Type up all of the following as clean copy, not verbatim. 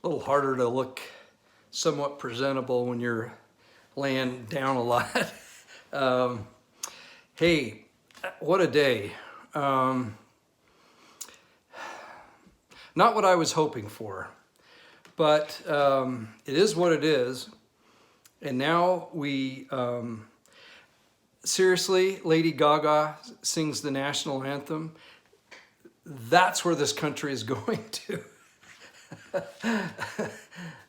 a little harder to look somewhat presentable when you're laying down a lot. Hey, what a day. Not what I was hoping for, but it is what it is. And now we, seriously, Lady Gaga sings the national anthem. That's where this country is going to.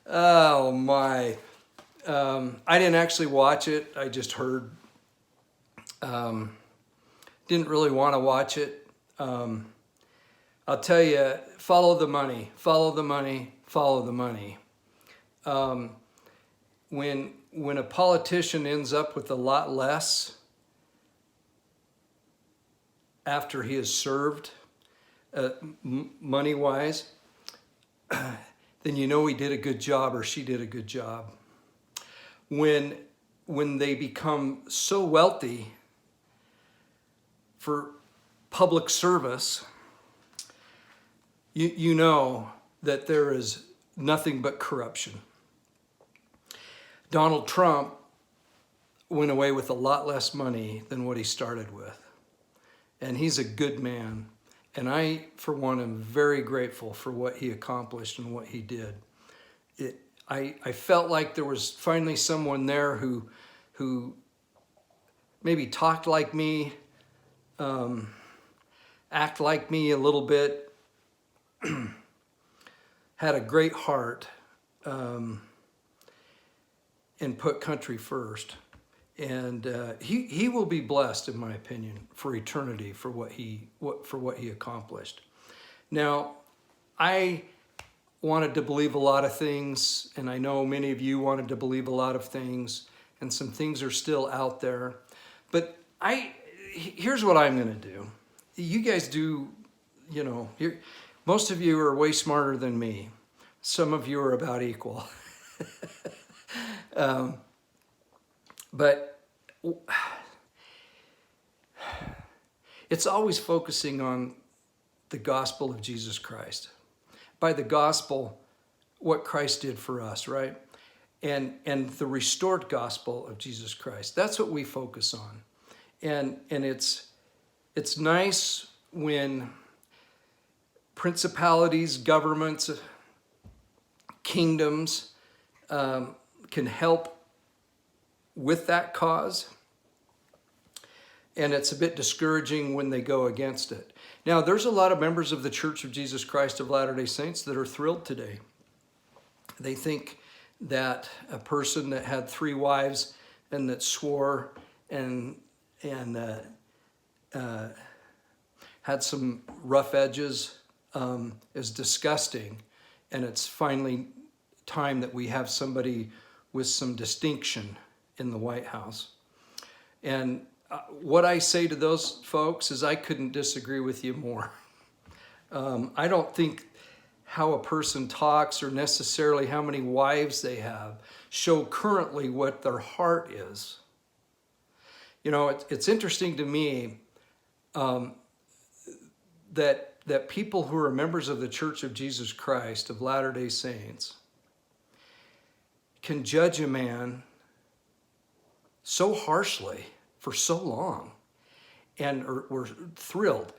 Oh my. I didn't actually watch it. I just heard. Didn't really want to watch it. I'll tell you, follow the money, follow the money, follow the money. When a politician ends up with a lot less after he has served, money-wise, then you know he did a good job or she did a good job. When they become so wealthy for public service, you know that there is nothing but corruption. Donald Trump went away with a lot less money than what he started with. And he's a good man. And I, for one, am very grateful for what he accomplished and what he did. I felt like there was finally someone there who maybe talked like me, act like me a little bit, had a great heart, and put country first. And he will be blessed, in my opinion, for eternity for what he accomplished. Now, I wanted to believe a lot of things, and I know many of you wanted to believe a lot of things, and some things are still out there. But here's what I'm going to do. You guys do, most of you are way smarter than me. Some of you are about equal. But it's always focusing on the gospel of Jesus Christ. By the gospel, what Christ did for us, right? And the restored gospel of Jesus Christ. That's what we focus on. And it's nice when principalities, governments, kingdoms can help with that cause. And it's a bit discouraging when they go against it. Now, there's a lot of members of the Church of Jesus Christ of Latter-day Saints that are thrilled today. They think that a person that had 3 wives and that swore and had some rough edges is disgusting. And it's finally time that we have somebody with some distinction in the White House. And what I say to those folks is I couldn't disagree with you more. I don't think how a person talks or necessarily how many wives they have show currently what their heart is. It's interesting to me that people who are members of the Church of Jesus Christ of Latter-day Saints can judge a man so harshly for so long and were thrilled.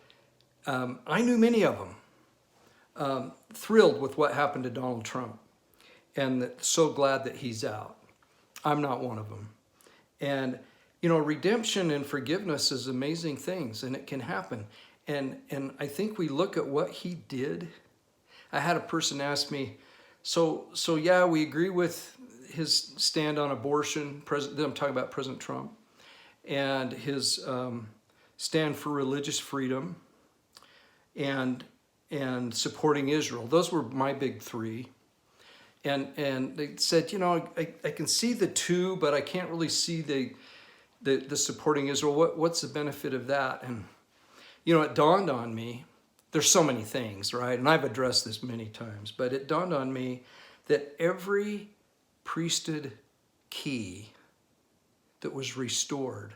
I knew many of them, thrilled with what happened to Donald Trump and so glad that he's out. I'm not one of them. And, redemption and forgiveness is amazing things, and it can happen. And I think we look at what he did. I had a person ask me, so yeah, we agree with his stand on abortion. I'm talking about President Trump, and his stand for religious freedom, and supporting Israel. Those were my big 3. And they said, I can see the 2, but I can't really see the supporting Israel. What's the benefit of that? And it dawned on me. There's so many things, right? And I've addressed this many times, but it dawned on me that every priesthood key that was restored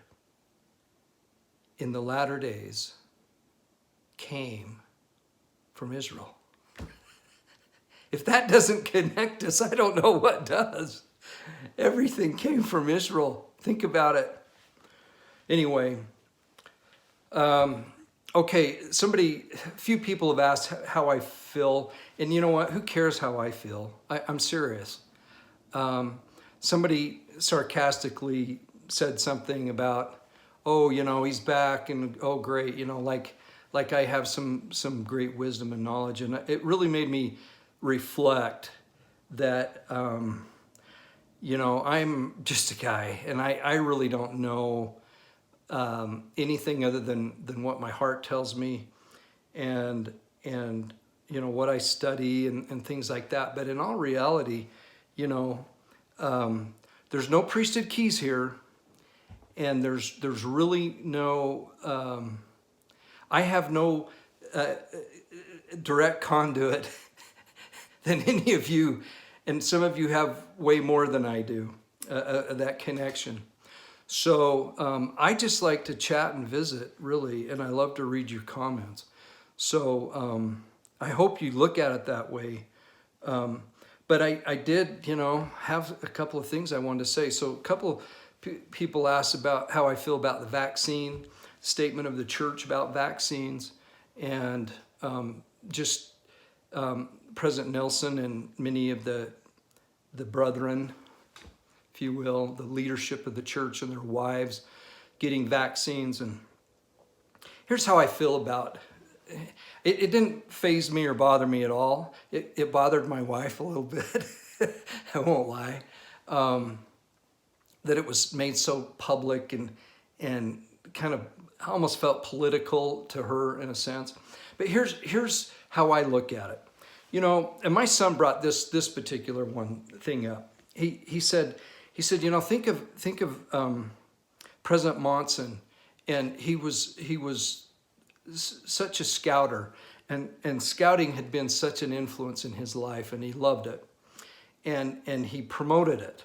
in the latter days came from Israel. If that doesn't connect us, I don't know what does. Everything came from Israel. Think about it. Anyway, okay, a few people have asked how I feel, and you know what? Who cares how I feel? I'm serious. Somebody sarcastically said something about, oh, he's back, and oh, great, like I have some great wisdom and knowledge, and it really made me reflect that, I'm just a guy, and I really don't know anything other than what my heart tells me, and what I study and things like that. But in all reality, there's no priesthood keys here, and there's really no. I have no direct conduit than any of you, and some of you have way more than I do. That connection. So I just like to chat and visit, really, and I love to read your comments. So I hope you look at it that way. But I did, have a couple of things I wanted to say. So a couple people asked about how I feel about the vaccine, statement of the church about vaccines, and President Nelson and many of the brethren, if you will, the leadership of the church and their wives getting vaccines. And here's how I feel about it. It didn't faze me or bother me at all. It bothered my wife a little bit, I won't lie, that it was made so public and kind of almost felt political to her in a sense. But here's how I look at it. And my son brought this particular one thing up. He said, think of President Monson, and he was such a scouter, and scouting had been such an influence in his life, and he loved it, and he promoted it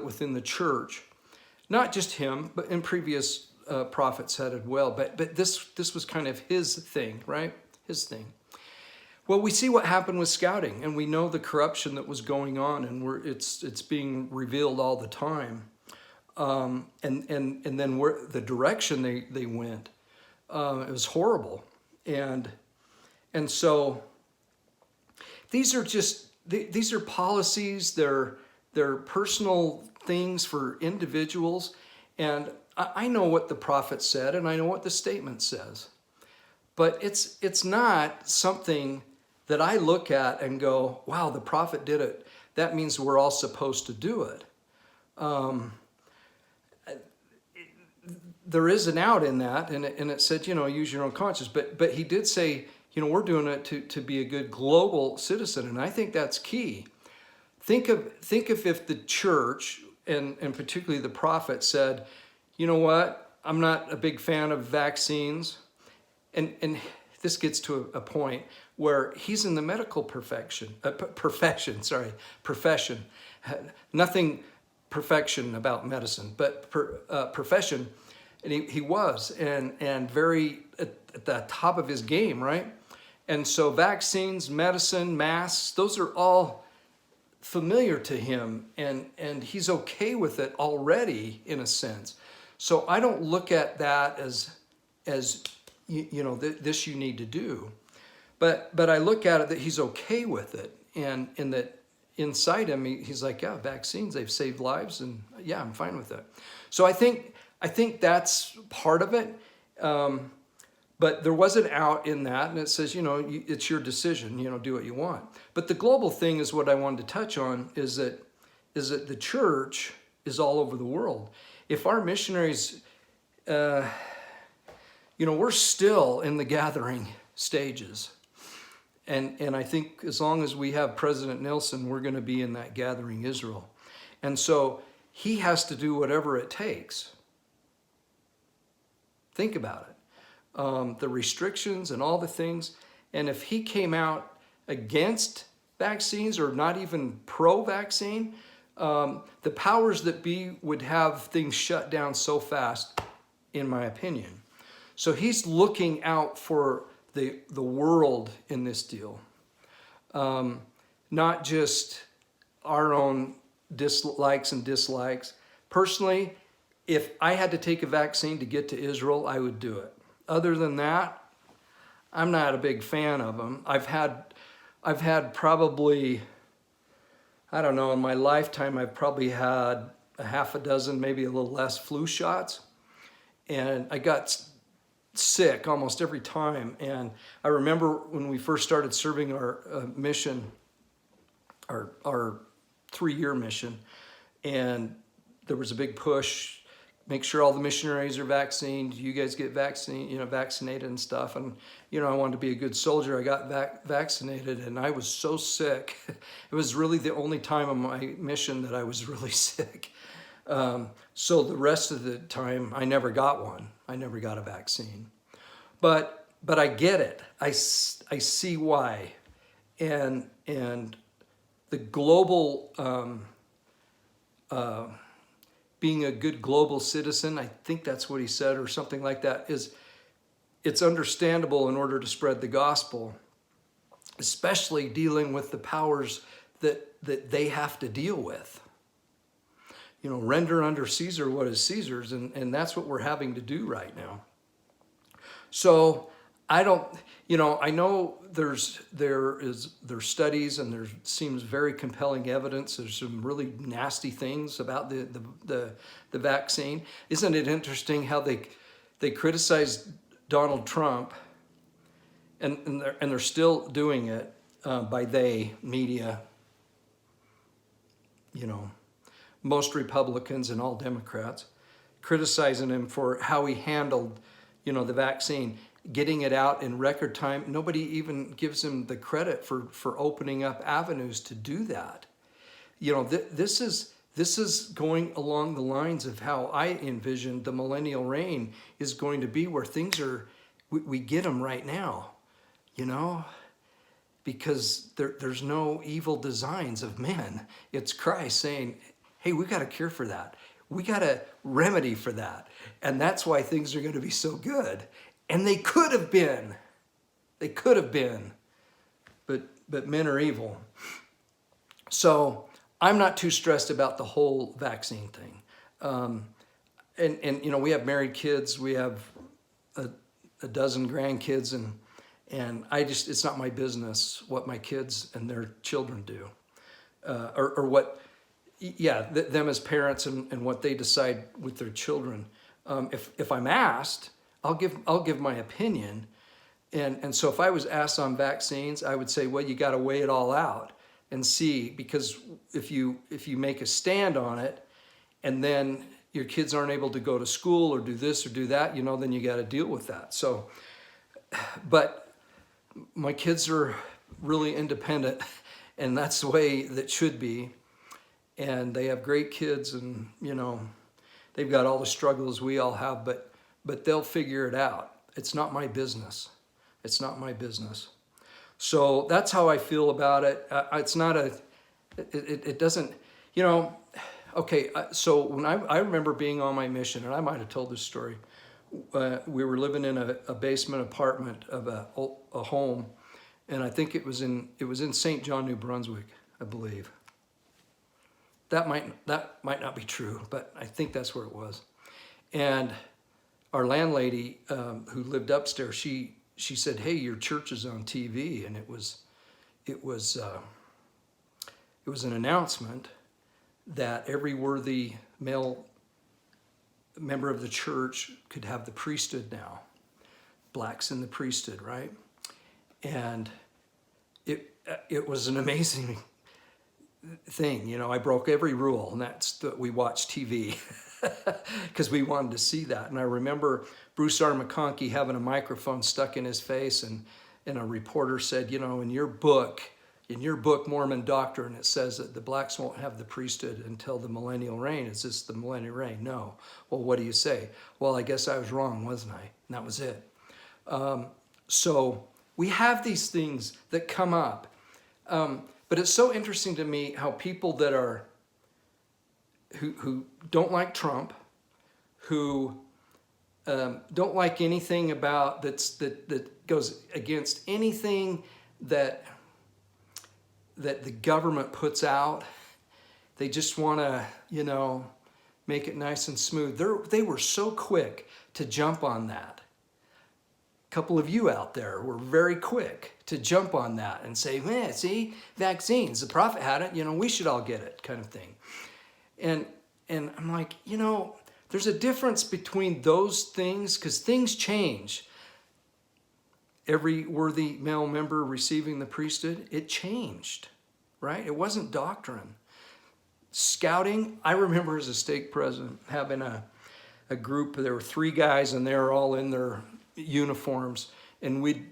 within the church, not just him, but in previous prophets had it well, but this was kind of his thing, right? His thing. Well, we see what happened with scouting, and we know the corruption that was going on, and it's being revealed all the time. And then the direction they went, it was horrible. And so these are policies, they're personal things for individuals, and I know what the prophet said, and I know what the statement says, but it's not something that I look at and go, wow, the prophet did it. That means we're all supposed to do it. There is an out in that, and it said, use your own conscience. But he did say, we're doing it to be a good global citizen, and I think that's key. Think of if the church, and particularly the prophet, said, you know what, I'm not a big fan of vaccines, and this gets to a point where he's in the medical profession. Nothing perfection about medicine, but profession, and he was, and very at the top of his game, right? And so vaccines, medicine, masks, those are all familiar to him, and he's okay with it already in a sense. So I don't look at that as this you need to do, but I look at it that he's okay with it, and in that inside him he's like, yeah, vaccines, they've saved lives, and yeah, I'm fine with it. So I think that's part of it, but there was an out in that, and it says, it's your decision, do what you want. But the global thing is what I wanted to touch on, is that the church is all over the world. If our missionaries, we're still in the gathering stages. And I think as long as we have President Nelson, we're going to be in that gathering Israel. And so he has to do whatever it takes. Think about it. The restrictions and all the things. And if he came out against vaccines or not even pro-vaccine, the powers that be would have things shut down so fast, in my opinion. So he's looking out for the world in this deal. not just our own dislikes and dislikes. Personally, if I had to take a vaccine to get to Israel, I would do it. Other than that, I'm not a big fan of them. I've had probably, I don't know, in my lifetime, I've probably had a half a dozen, maybe a little less flu shots. And I got sick almost every time. And I remember when we first started serving our mission, our 3-year mission, and there was a big push, make sure all the missionaries are vaccinated, you guys get vaccinated and stuff. And, I wanted to be a good soldier. I got vaccinated, and I was so sick. It was really the only time on my mission that I was really sick. So the rest of the time, I never got one. I never got a vaccine. But I get it. I see why. And the global, being a good global citizen, I think that's what he said, or something like that, it's understandable in order to spread the gospel, especially dealing with the powers that they have to deal with. Render unto Caesar what is Caesar's, and that's what we're having to do right now. So I don't, I know there's studies, and there seems very compelling evidence. There's some really nasty things about the vaccine. Isn't it interesting how they criticized Donald Trump, and they're still doing it by media, most Republicans and all Democrats, criticizing him for how he handled, the vaccine, getting it out in record time. Nobody even gives him the credit for opening up avenues to do that. This is going along the lines of how I envisioned the millennial reign is going to be, where things are, we get them right now, because there's no evil designs of men. It's Christ saying, hey, we got a cure for that. We got a remedy for that. And that's why things are going to be so good. And they could have been. But men are evil. So I'm not too stressed about the whole vaccine thing. And we have married kids. We have a dozen grandkids. And it's not my business what my kids and their children do. Or what, them as parents and what they decide with their children. If I'm asked, I'll give my opinion. And so if I was asked on vaccines, I would say, well, you got to weigh it all out and see, because if you make a stand on it and then your kids aren't able to go to school or do this or do that, then you got to deal with that. So, but my kids are really independent, and that's the way that should be. And they have great kids, and they've got all the struggles we all have, but they'll figure it out. It's not my business. It's not my business. So that's how I feel about it. It's not it doesn't, okay. So when I remember being on my mission, and I might have told this story, we were living in a basement apartment of a home, and I think it was in St. John, New Brunswick, I believe. That might not be true, but I think that's where it was. And our landlady, who lived upstairs, she said, "Hey, your church is on TV," and it was an announcement that every worthy male member of the church could have the priesthood now. Blacks in the priesthood, right? And it was an amazing thing. I broke every rule, and that's that we watched TV because we wanted to see that. And I remember Bruce R. McConkie having a microphone stuck in his face, and a reporter said, in your book, Mormon Doctrine, it says that the blacks won't have the priesthood until the millennial reign. Is this the millennial reign? No. Well, what do you say? Well, I guess I was wrong, wasn't I? And that was it. So we have these things that come up. But it's so interesting to me how people that are, who don't like Trump, who don't like anything about that goes against anything that that the government puts out. They just want to, make it nice and smooth. They were so quick to jump on that. A couple of you out there were very quick to jump on that and say, man, see, vaccines, the prophet had it, we should all get it, kind of thing. And I'm like, there's a difference between those things, because things change. Every worthy male member receiving the priesthood, it changed, right? It wasn't doctrine. Scouting, I remember as a stake president having a group, there were 3 guys and they were all in their uniforms, and we'd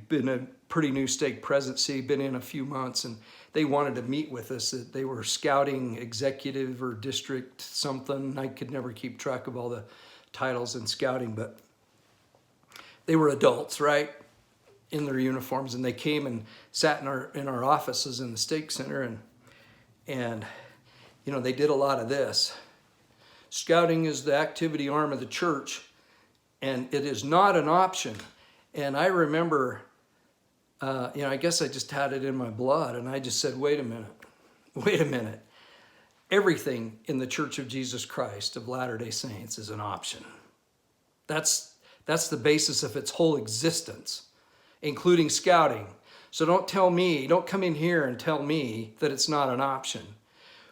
been a pretty new stake presidency, been in a few months, and they wanted to meet with us. They were scouting executive or district something. I could never keep track of all the titles in scouting, but they were adults, right, in their uniforms, and they came and sat in our offices in the stake center, and they did a lot of this. Scouting is the activity arm of the church, and it is not an option. And I remember, I guess I just had it in my blood, and I just said, wait a minute. Everything in the Church of Jesus Christ of Latter-day Saints is an option. That's the basis of its whole existence, including scouting. So don't come in here and tell me that it's not an option.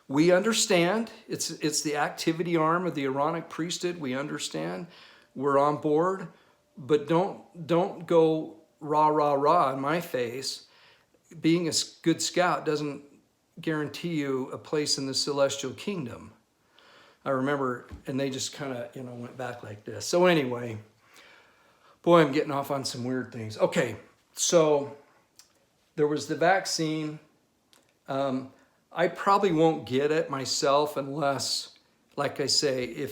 We understand it's the activity arm of the Aaronic priesthood. We understand. We're on board, but don't go rah in my face. Being a good scout doesn't guarantee you a place in the celestial kingdom. I remember, and they just kind of, went back like this. So anyway, boy, I'm getting off on some weird things. Okay, so there was the vaccine. I probably won't get it myself unless, like I say,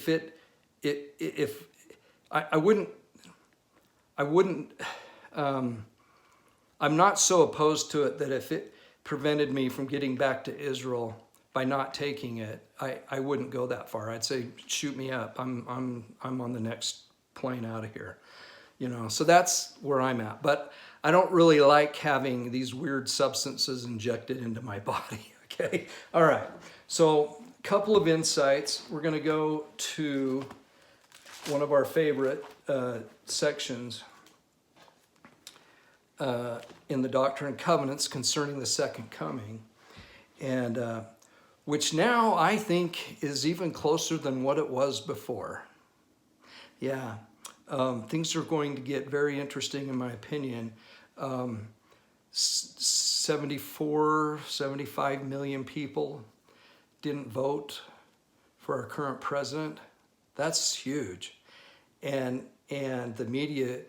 I'm not so opposed to it that if it prevented me from getting back to Israel by not taking it, I wouldn't go that far. I'd say, shoot me up. I'm on the next plane out of here. So that's where I'm at. But I don't really like having these weird substances injected into my body. Okay. All right. So a couple of insights. We're going to go to one of our favorite sections in the Doctrine and Covenants concerning the second coming, and which now I think is even closer than what it was before. Yeah, things are going to get very interesting in my opinion. 75 million people didn't vote for our current president. That's huge. And the media,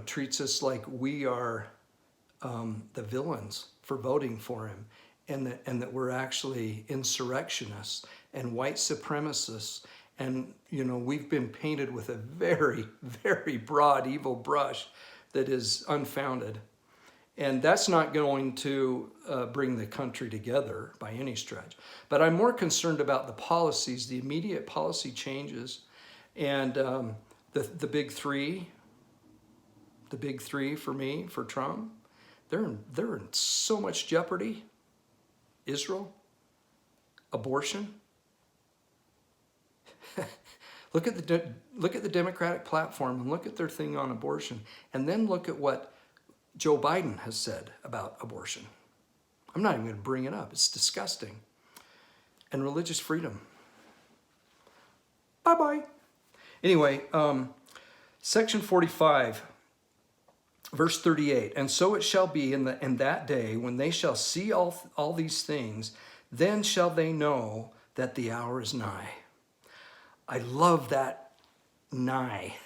treats us like we are the villains for voting for him, and that we're actually insurrectionists and white supremacists. And, we've been painted with a very, very broad evil brush that is unfounded. And that's not going to bring the country together by any stretch. But I'm more concerned about the policies, the immediate policy changes, and the big three. The big three for me, for Trump, they're in so much jeopardy. Israel, abortion. Look at the Democratic platform and look at their thing on abortion, and then look at what Joe Biden has said about abortion. I'm not even going to bring it up. It's disgusting. And religious freedom. Bye-bye. Anyway, section 45, verse 38. And so it shall be in that day when they shall see all these things, then shall they know that the hour is nigh. I love that nigh.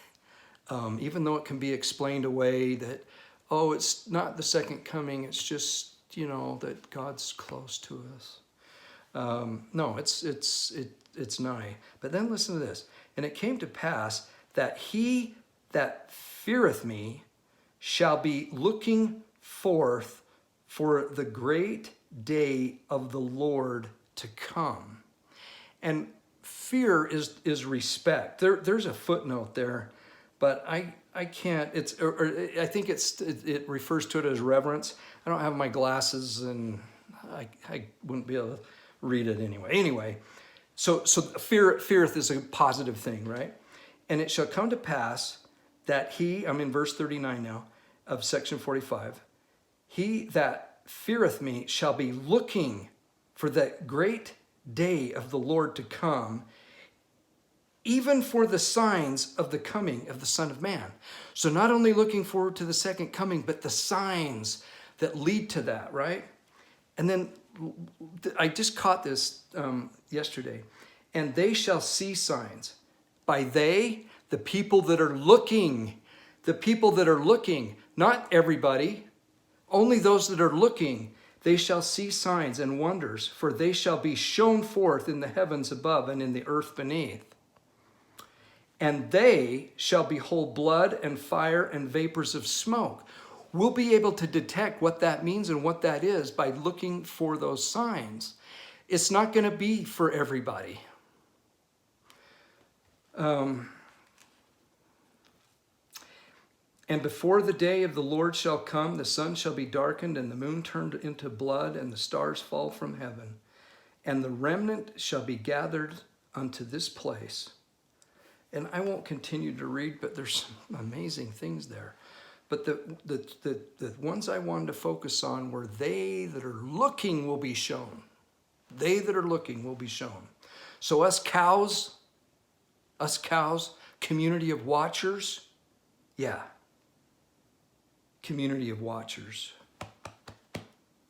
Even though it can be explained away that, it's not the second coming, it's just, that God's close to us. No, it's nigh. But then listen to this. And it came to pass that he that feareth me shall be looking forth for the great day of the Lord to come. And fear is respect. There's a footnote there, but I can't. Or I think it refers to it as reverence. I don't have my glasses, and I wouldn't be able to read it anyway. Anyway, so feareth is a positive thing, right? And it shall come to pass that he, I'm in verse 39 now of section 45, he that feareth me shall be looking for the great day of the Lord to come, even for the signs of the coming of the Son of Man. So not only looking forward to the second coming, but the signs that lead to that, right? And then I just caught this yesterday. And they shall see signs. By they, the people that are looking, not everybody, only those that are looking, they shall see signs and wonders, for they shall be shown forth in the heavens above and in the earth beneath. And they shall behold blood and fire and vapors of smoke. We'll be able to detect what that means and what that is by looking for those signs. It's not going to be for everybody. And before the day of the Lord shall come, the sun shall be darkened, and the moon turned into blood, and the stars fall from heaven. And the remnant shall be gathered unto this place. And I won't continue to read, but there's some amazing things there. But the ones I wanted to focus on were they that are looking will be shown. They that are looking will be shown. So us cows, community of watchers, yeah. Community of watchers.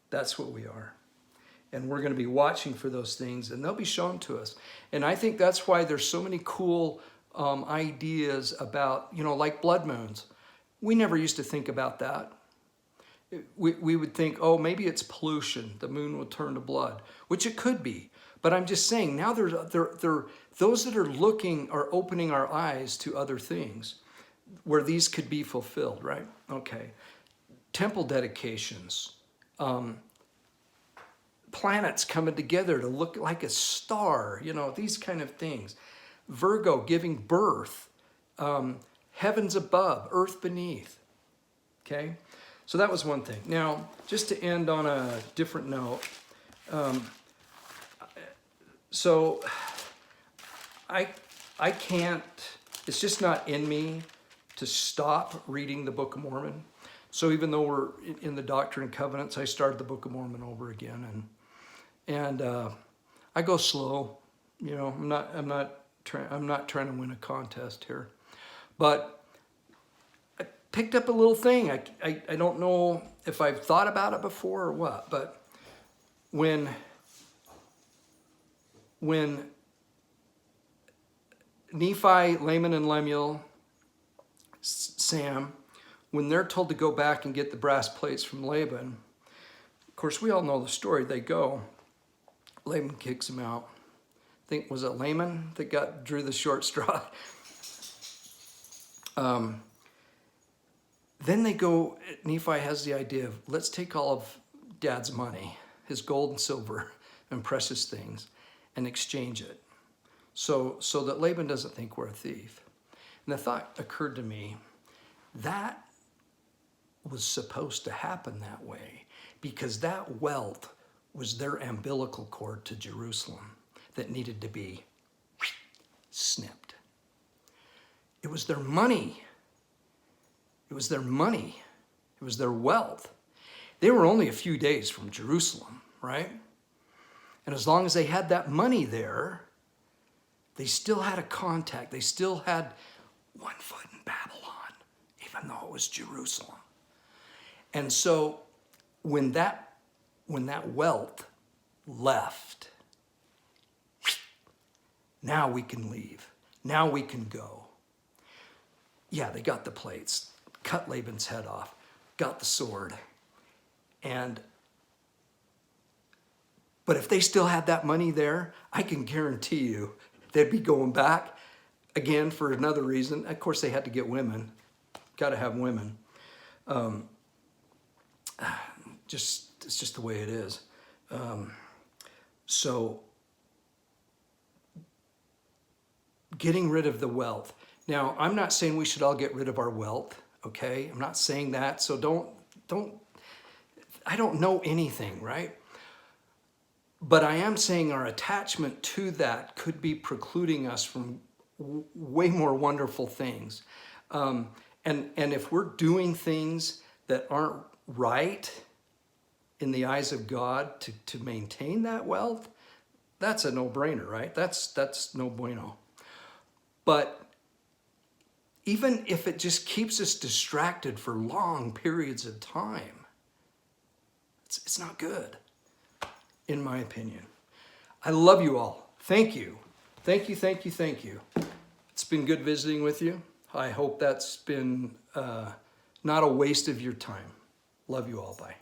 That's what we are. And we're going to be watching for those things, and they'll be shown to us. And I think that's why there's so many cool ideas about, like blood moons. We never used to think about that. We would think, oh, maybe it's pollution. The moon will turn to blood, which it could be. But I'm just saying, now those that are looking are opening our eyes to other things where these could be fulfilled, right? Okay. Temple dedications. Planets coming together to look like a star, these kind of things. Virgo giving birth. Heavens above, earth beneath. Okay? So that was one thing. Now, just to end on a different note, so I can't, it's just not in me to stop reading the Book of Mormon. So even though we're in the Doctrine and Covenants, I started the Book of Mormon over again, and I go slow. I'm not trying to win a contest here, but I picked up a little thing. I don't know if I've thought about it before or what, but when Nephi, Laman, and Lemuel, Sam, when they're told to go back and get the brass plates from Laban, of course, we all know the story. They go. Laban kicks them out. I think, was it Laman that drew the short straw? Then they go, Nephi has the idea of, let's take all of Dad's money, his gold and silver and precious things, and exchange it. So that Laban doesn't think we're a thief. And the thought occurred to me, that was supposed to happen that way because that wealth was their umbilical cord to Jerusalem that needed to be snipped. It was their money. It was their money. It was their wealth. They were only a few days from Jerusalem, right? And as long as they had that money there, they still had a contact. They still had one foot in Babylon, even though it was Jerusalem. And so when that wealth left, now we can leave. Now we can go. Yeah, they got the plates, cut Laban's head off, got the sword. But if they still had that money there, I can guarantee you they'd be going back again for another reason. Of course, they had to get women. Got to have women. It's just the way it is. So getting rid of the wealth, Now, I'm not saying we should all get rid of our wealth, okay? I'm not saying that, so I don't know anything, right? But I am saying our attachment to that could be precluding us from way more wonderful things. And if we're doing things that aren't right in the eyes of God to maintain that wealth, that's a no-brainer, right? That's no bueno. But even if it just keeps us distracted for long periods of time, it's not good, in my opinion. I love you all. Thank you. Thank you, thank you, thank you. It's been good visiting with you. I hope that's been not a waste of your time. Love you all. Bye.